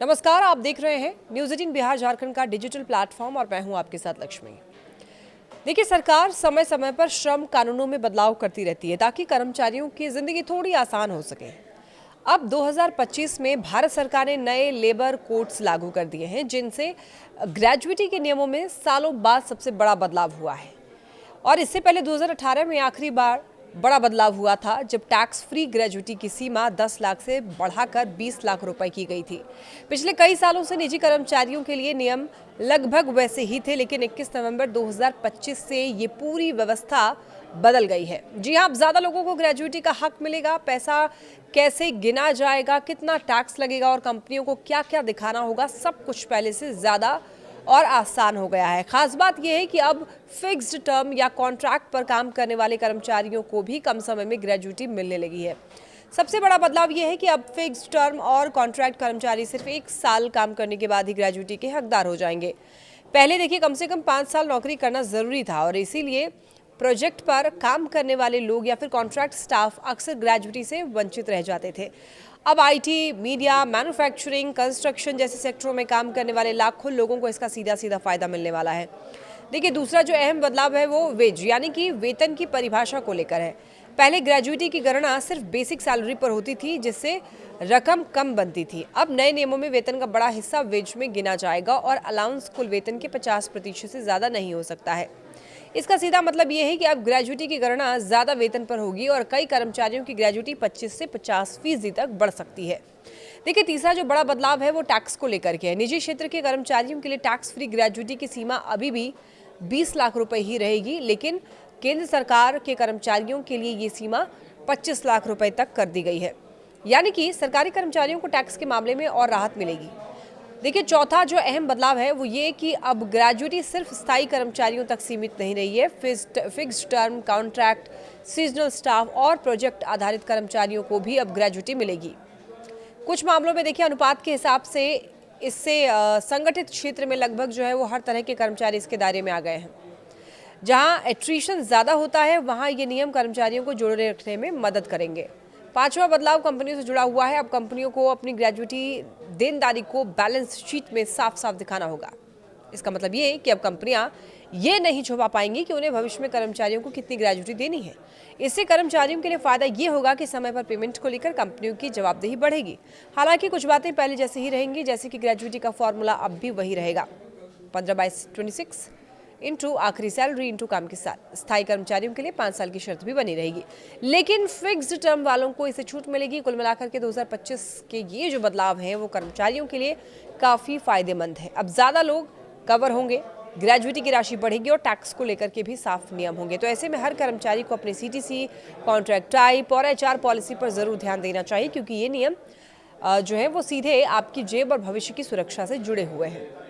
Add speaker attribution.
Speaker 1: नमस्कार, आप देख रहे हैं न्यूज़ 18 बिहार झारखंड का डिजिटल प्लेटफॉर्म और मैं हूं आपके साथ लक्ष्मी। देखिए, सरकार समय समय पर श्रम कानूनों में बदलाव करती रहती है ताकि कर्मचारियों की जिंदगी थोड़ी आसान हो सके। अब 2025 में भारत सरकार ने नए लेबर कोड्स लागू कर दिए हैं, जिनसे ग्रेजुएटी के नियमों में सालों बाद सबसे बड़ा बदलाव हुआ है। और इससे पहले 2018 में आखिरी बार बड़ा बदलाव हुआ था, जब टैक्स फ्री ग्रेजुएटी की सीमा 10 लाख से बढ़ाकर 20 लाख रुपए की गई थी। पिछले कई सालों से निजी कर्मचारियों के लिए नियम लगभग वैसे ही थे, लेकिन 21 नवंबर 2025 से ये पूरी व्यवस्था बदल गई है। जी हाँ, अब ज्यादा लोगों को ग्रेजुएटी का हक मिलेगा। पैसा कैसे गिना जाएगा, कितना टैक्स लगेगा और कंपनियों को क्या क्या दिखाना होगा, सब कुछ पहले से ज्यादा और आसान हो गया है। खास बात यह है कि अब फिक्स्ड टर्म या कॉन्ट्रैक्ट पर काम करने वाले कर्मचारियों को भी कम समय में ग्रेजुएटी मिलने लगी है। सबसे बड़ा बदलाव यह है कि अब फिक्स्ड टर्म और कॉन्ट्रैक्ट कर्मचारी सिर्फ 1 साल काम करने के बाद ही ग्रेजुएटी के हकदार हो जाएंगे। पहले देखिए, कम से कम 5 साल नौकरी करना जरूरी था और इसीलिए प्रोजेक्ट पर काम करने वाले लोग या फिर कॉन्ट्रैक्ट स्टाफ अक्सर ग्रेजुएटी से वंचित रह जाते थे। अब आईटी, मीडिया, मैन्युफैक्चरिंग, कंस्ट्रक्शन जैसे सेक्टरों में काम करने वाले लाखों लोगों को इसका सीधा सीधा फायदा मिलने वाला है। देखिए, दूसरा जो अहम बदलाव है वो वेज यानी कि वेतन की परिभाषा को लेकर है। पहले ग्रेजुएटी की गणना सिर्फ बेसिक सैलरी पर होती थी, जिससे रकम कम बनती थी। अब नए नियमों में वेतन का बड़ा हिस्सा वेज में गिना जाएगा और अलाउंस कुल वेतन के 50% से ज्यादा नहीं हो सकता है। इसका सीधा मतलब यह है कि अब ग्रेजुएटी की गणना ज्यादा वेतन पर होगी और कई कर्मचारियों की ग्रेजुएटी 25 से 50% तक बढ़ सकती है। देखिए, तीसरा जो बड़ा बदलाव है वो टैक्स को लेकर के है। निजी क्षेत्र के कर्मचारियों के लिए टैक्स फ्री ग्रेजुएटी की सीमा अभी भी 20 लाख रुपए ही रहेगी, लेकिन केंद्र सरकार के कर्मचारियों के लिए ये सीमा 25 लाख रुपए तक कर दी गई है। यानी कि सरकारी कर्मचारियों को टैक्स के मामले में और राहत मिलेगी। देखिए, चौथा जो अहम बदलाव है वो ये कि अब ग्रेजुएटी सिर्फ स्थायी कर्मचारियों तक सीमित नहीं रही है। Fixed term, contract, seasonal staff और प्रोजेक्ट आधारित कर्मचारियों को भी अब ग्रेजुएटी मिलेगी। कुछ मामलों में देखिए, अनुपात के हिसाब से इससे संगठित क्षेत्र में लगभग जो है वो हर तरह के कर्मचारी इसके दायरे में आ गए हैं। जहां एट्रिशन ज्यादा होता है वहां ये नियम कर्मचारियों को जोड़े रखने में मदद करेंगे। पांचवा बदलाव कंपनियों से जुड़ा हुआ है। अब कंपनियों को अपनी ग्रेजुएटी देनदारी को बैलेंस शीट में साफ साफ दिखाना होगा। इसका मतलब ये कि अब कंपनियां ये नहीं छुपा पाएंगी कि उन्हें भविष्य में कर्मचारियों को कितनी ग्रेजुएटी देनी है। इससे कर्मचारियों के लिए फायदा ये होगा कि समय पर पेमेंट को लेकर कंपनियों की जवाबदेही बढ़ेगी। हालांकि कुछ बातें पहले जैसे ही रहेंगी, जैसे कि ग्रेजुएटी का फॉर्मूला अब भी वही रहेगा, 15/26 इंटू आखिरी सैलरी इंटू काम के साथ। स्थायी कर्मचारियों के लिए 5 साल की शर्त भी बनी रहेगी, लेकिन फिक्स्ड टर्म वालों को इसे छूट मिलेगी। कुल मिलाकर के 2025 के ये जो बदलाव हैं वो कर्मचारियों के लिए काफी फायदेमंद है। अब ज्यादा लोग कवर होंगे, ग्रेजुएटी की राशि बढ़ेगी और टैक्स को लेकर के भी साफ नियम होंगे। तो ऐसे में हर कर्मचारी को अपने सीटीसी, कॉन्ट्रैक्ट टाइप और एचआर पॉलिसी पर जरूर ध्यान देना चाहिए, क्योंकि ये नियम जो है वो सीधे आपकी जेब और भविष्य की सुरक्षा से जुड़े हुए हैं।